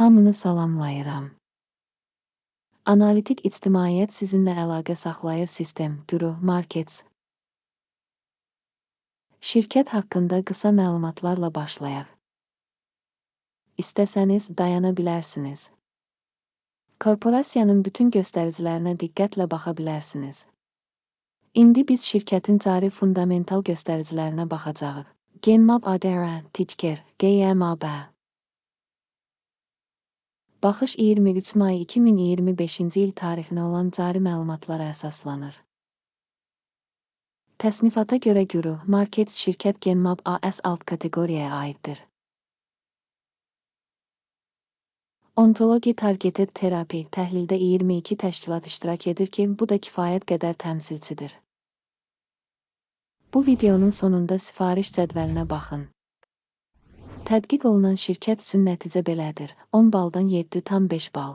Hamını salamlayıram. Analitik ictimaiyyət sizinlə əlaqə saxlayır sistem, güruh, markets. Şirkət haqqında qısa məlumatlarla başlayaq. İstəsəniz dayana bilərsiniz. Korporasiyanın bütün göstəricilərinə diqqətlə baxa bilərsiniz. İndi biz şirkətin cari fundamental göstəricilərinə baxacağıq. Genmab ADR, ticker, GMAB. Baxış 23 may 2025-ci il tarixinə olan cari məlumatlara əsaslanır. Təsnifata görə güruh, markets şirkət Genmab AS alt kateqoriyaya aiddir. Ontoloji targeted terapi təhlildə 22 təşkilat iştirak edir ki, bu da kifayət qədər təmsilçidir. Bu videonun sonunda sifariş cədvəlinə baxın. Tədqiq olunan şirkət üçün nəticə belədir. 10 baldan 7,5 bal.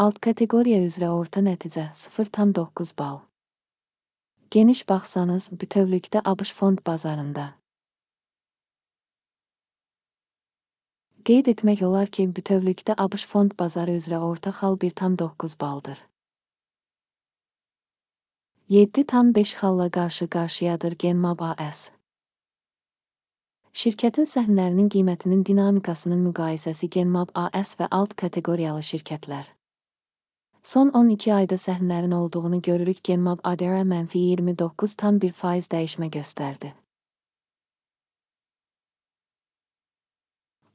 Alt kateqoriya üzrə orta nəticə 0,9 bal. Geniş baxsanız, bütövlükdə ABŞ fond bazarında. Qeyd etmək olar ki, bütövlükdə ABŞ fond bazarı üzrə orta xal 1,9 baldır. 7,5 xalla qarşı-qarşıyadır Genmab AS. Şirkətin səhnələrinin qiymətinin dinamikasının müqayisəsi Genmab AS və alt kateqoriyalı şirkətlər. Son 12 ayda səhnələrin olduğunu görürük. Genmab ADR -29,1% dəyişmə göstərdi.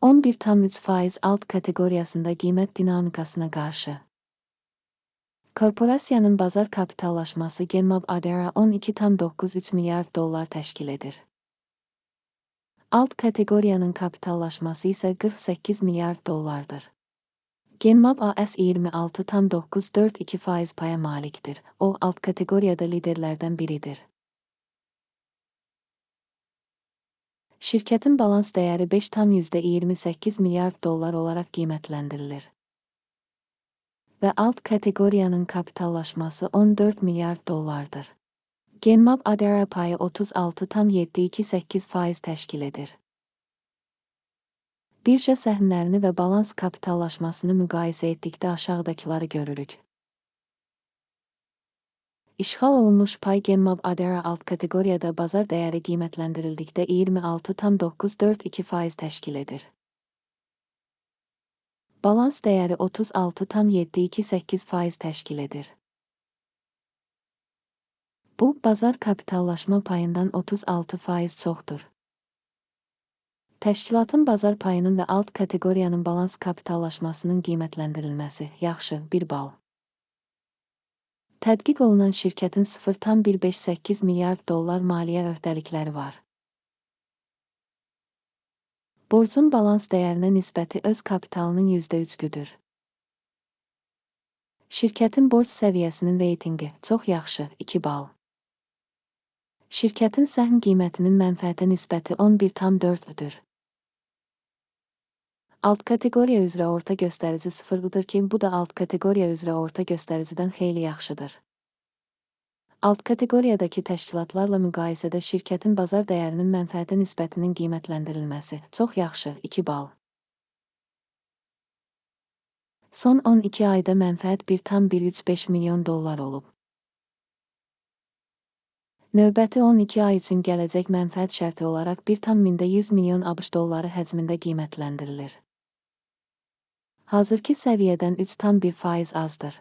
11,3% alt kateqoriyasında qiymət dinamikasına qarşı. Korporasiyanın bazar kapitallaşması Genmab ADR 12,93 milyard dollar təşkil edir. Alt kateqoriyanın kapitallaşması isə 48 milyard dollardır. Genmab AS 26,942% paya malikdir. O, alt kateqoriyada liderlərdən biridir. Şirkətin balans dəyəri 5,28 milyard dollar olaraq qiymətləndirilir. Və alt kateqoriyanın kapitallaşması 14 milyard dollardır. Genmab ADR payı 36,728% təşkil edir. Birja səhnələrini və balans kapitallaşmasını müqayisə etdikdə aşağıdakıları görürük. İşğal olunmuş pay Genmab ADR alt kateqoriyada bazar dəyəri qiymətləndirildikdə 26,942% təşkil edir. Balans dəyəri 36,728% təşkil edir. Bu, bazar kapitallaşma payından 36% çoxdur. Təşkilatın bazar payının və alt kateqoriyanın balans kapitallaşmasının qiymətləndirilməsi, yaxşı, 1 bal. Tədqiq olunan şirkətin 0,158 milyard dollar maliyyə öhdəlikləri var. Borcun balans dəyərinə nisbəti öz kapitalının %3-üdür. Şirkətin borc səviyyəsinin reytingi, çox yaxşı, 2 bal. Şirkətin səhm qiymətinin mənfəətə nisbəti 11,4-dür. Alt kateqoriya üzrə orta göstərici 0-dır ki, bu da alt kateqoriya üzrə orta göstəricidən xeyli yaxşıdır. Alt kateqoriyadakı təşkilatlarla müqayisədə şirkətin bazar dəyərinin mənfəətə nisbətinin qiymətləndirilməsi, çox yaxşı, 2 bal. Son 12 ayda mənfəət 1,135 milyon dollar olub. Növbəti 12 ay üçün gələcək mənfəət şərti olaraq 1,100 milyon ABŞ dolları həcmində qiymətləndirilir. Hazırki səviyyədən 3,1% azdır.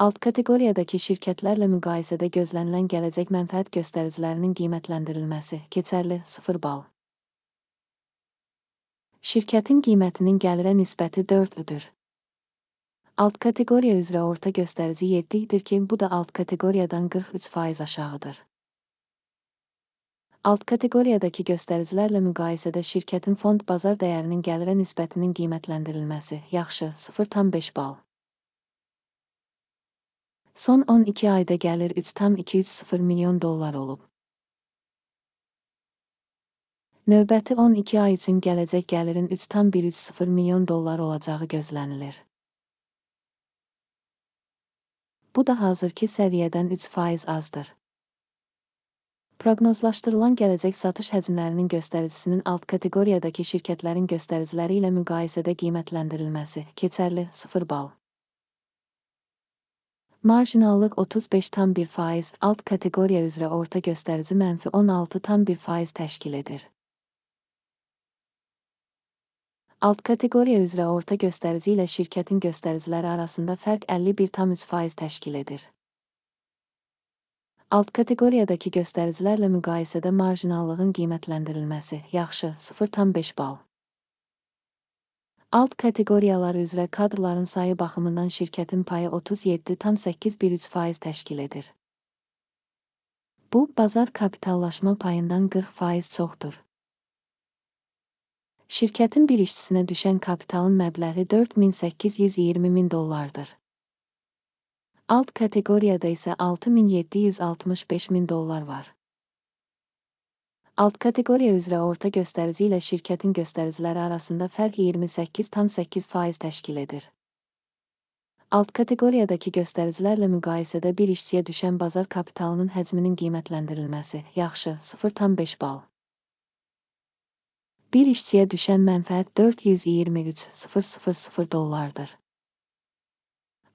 Alt kateqoriyadakı şirkətlərlə müqayisədə gözlənilən gələcək mənfəət göstəricilərinin qiymətləndirilməsi, keçərli, 0 bal. Şirkətin qiymətinin gəlirə nisbəti 4-dür. Alt kateqoriya üzrə orta göstərici 7-dir ki, bu da alt kateqoriyadan 43% aşağıdır. Alt kateqoriyadakı göstəricilərlə müqayisədə şirkətin fond bazar dəyərinin gəlirə nisbətinin qiymətləndirilməsi, yaxşı, 0,5 bal. Son 12 ayda gəlir 3,230 milyon dollar olub. Növbəti 12 ay üçün gələcək gəlirin 3,130 milyon dollar olacağı gözlənilir. Bu da hazırki səviyyədən 3% azdır. Proqnozlaşdırılan gələcək satış həcmlərinin göstəricisinin alt kateqoriyadakı şirkətlərin göstəriciləri ilə müqayisədə qiymətləndirilməsi. Keçərli 0 bal. Marjinallıq 35,1%, alt kateqoriya üzrə orta göstərici -16,1% təşkil edir. Alt kateqoriya üzrə orta göstərici ilə şirkətin göstəriciləri arasında fərq 51,3% təşkil edir. Alt kateqoriyadakı göstəricilərlə müqayisədə marjinallığın qiymətləndirilməsi. Yaxşı 0,5 bal. Alt kateqoriyalar üzrə kadrların sayı baxımından şirkətin payı 37,813% təşkil edir. Bu, bazar kapitallaşma payından 40% çoxdur. Şirkətin bir işçisinə düşən kapitalın məbləği $4,820,000-dır. Alt kateqoriyada isə $6,765,000 var. Alt kateqoriya üzrə orta göstərici ilə şirkətin göstəriciləri arasında fərq 28,8% təşkil edir. Alt kateqoriyadakı göstəricilərlə müqayisədə bir işçiyə düşən bazar kapitalının həcminin qiymətləndirilməsi. Yaxşı 0,5 bal. Bir işçiyə düşən mənfəət $423,000.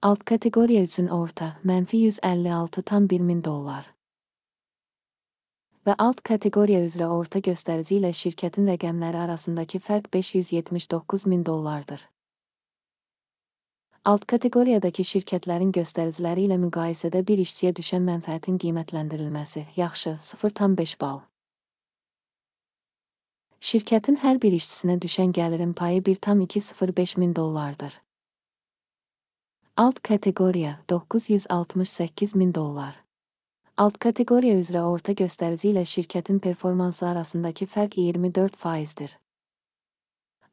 Alt kateqoriya üçün orta, -$156,100. Və alt kateqoriya üzrə orta göstərici ilə şirkətin rəqəmləri arasındakı fərq $579,000-dır. Alt kateqoriyadakı şirkətlərin göstəriciləri ilə müqayisədə bir işçiyə düşən mənfəətin qiymətləndirilməsi. Yaxşı 0,5 bal. Şirkətin hər bir işçisinə düşən gəlirin payı $1,205,000-dır. Alt kateqoriya $968,000. Alt kateqoriya üzrə orta göstərici ilə şirkətin performansı arasındakı fərq 24%-dir.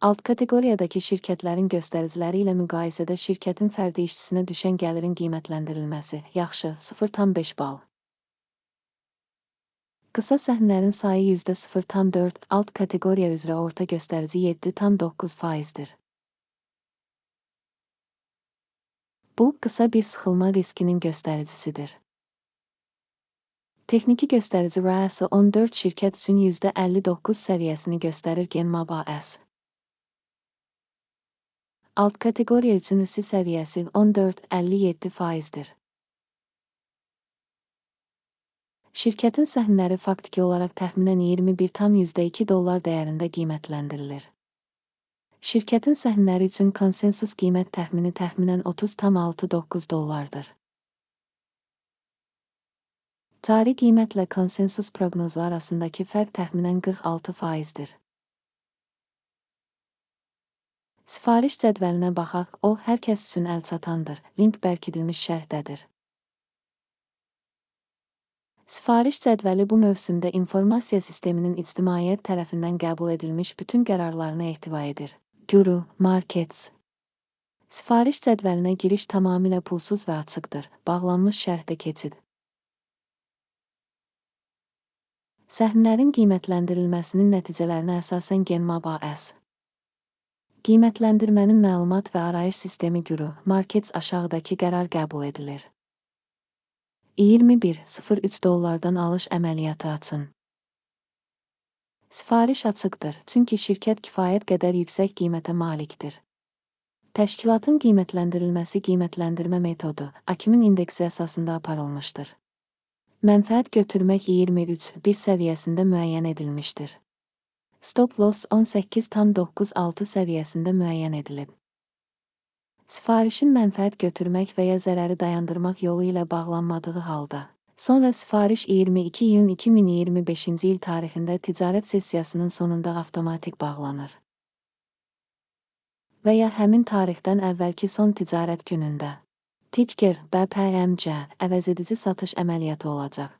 Alt kateqoriyadakı şirkətlərin göstəriciləri ilə müqayisədə şirkətin fərdi işçisinə düşən gəlirin qiymətləndirilməsi. Yaxşı 0,5 bal. Qısa səhnələrin sayı %0,4, alt kateqoriya üzrə orta göstərici 7,9%-dir. Bu, qısa bir sıxılma riskinin göstəricisidir. Texniki göstərici RASI 14 şirkət üçün %59 səviyyəsini göstərir. GenMab-AS. Alt kateqoriya üçün RASI səviyyəsi 14,57%-dir. Şirkətin səhmləri faktiki olaraq təxminən $21,2 dəyərində qiymətləndirilir. Şirkətin səhmləri üçün konsensus qiymət təxmini təxminən $30,69-dır. Cari qiymətlə konsensus proqnozu arasındakı fərq təxminən 46%-dir. Sifariş cədvəlinə baxaq, o, hər kəs üçün əlçatandır. Link bərkidilmiş şərhdədir. Sifariş cədvəli bu mövsümdə informasiya sisteminin ictimaiyyət tərəfindən qəbul edilmiş bütün qərarlarını ehtiva edir. Guru Markets. Sifariş cədvəlinə giriş tamamilə pulsuz və açıqdır. Bağlanmış şərhdə keçid. Səhmlərin qiymətləndirilməsinin nəticələrinə əsasən GenMab-AS. Qiymətləndirmənin məlumat və arayış sistemi Guru Markets aşağıdakı qərar qəbul edilir. $21,03 alış əməliyyatı açın. Sifariş açıqdır, çünki şirkət kifayət qədər yüksək qiymətə malikdir. Təşkilatın qiymətləndirilməsi qiymətləndirmə metodu Akimin indeksi əsasında aparılmışdır. Mənfəət götürmək 23,1 səviyyəsində müəyyən edilmişdir. Stop loss 18,96 səviyyəsində müəyyən edilib. Sifarişin mənfəət götürmək və ya zərəri dayandırmaq yolu ilə bağlanmadığı halda, sonra sifariş 22 iyun 2025-ci il tarixində ticarət sessiyasının sonunda avtomatik bağlanır. Və ya həmin tarixdən əvvəlki son ticarət günündə. Ticker, BPMC, əvəzedici satış əməliyyatı olacaq.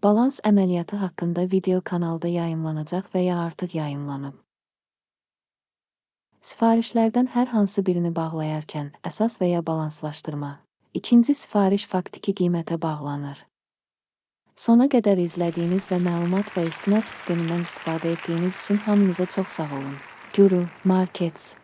Balans əməliyyatı haqqında video kanalda yayımlanacaq və ya artıq yayımlanıb. Sifarişlərdən hər hansı birini bağlayarkən, əsas və ya balanslaşdırma, ikinci sifariş faktiki qiymətə bağlanır. Sona qədər izlədiyiniz və məlumat və istinad sistemindən istifadə etdiyiniz üçün hamınıza çox sağ olun. Guru Markets.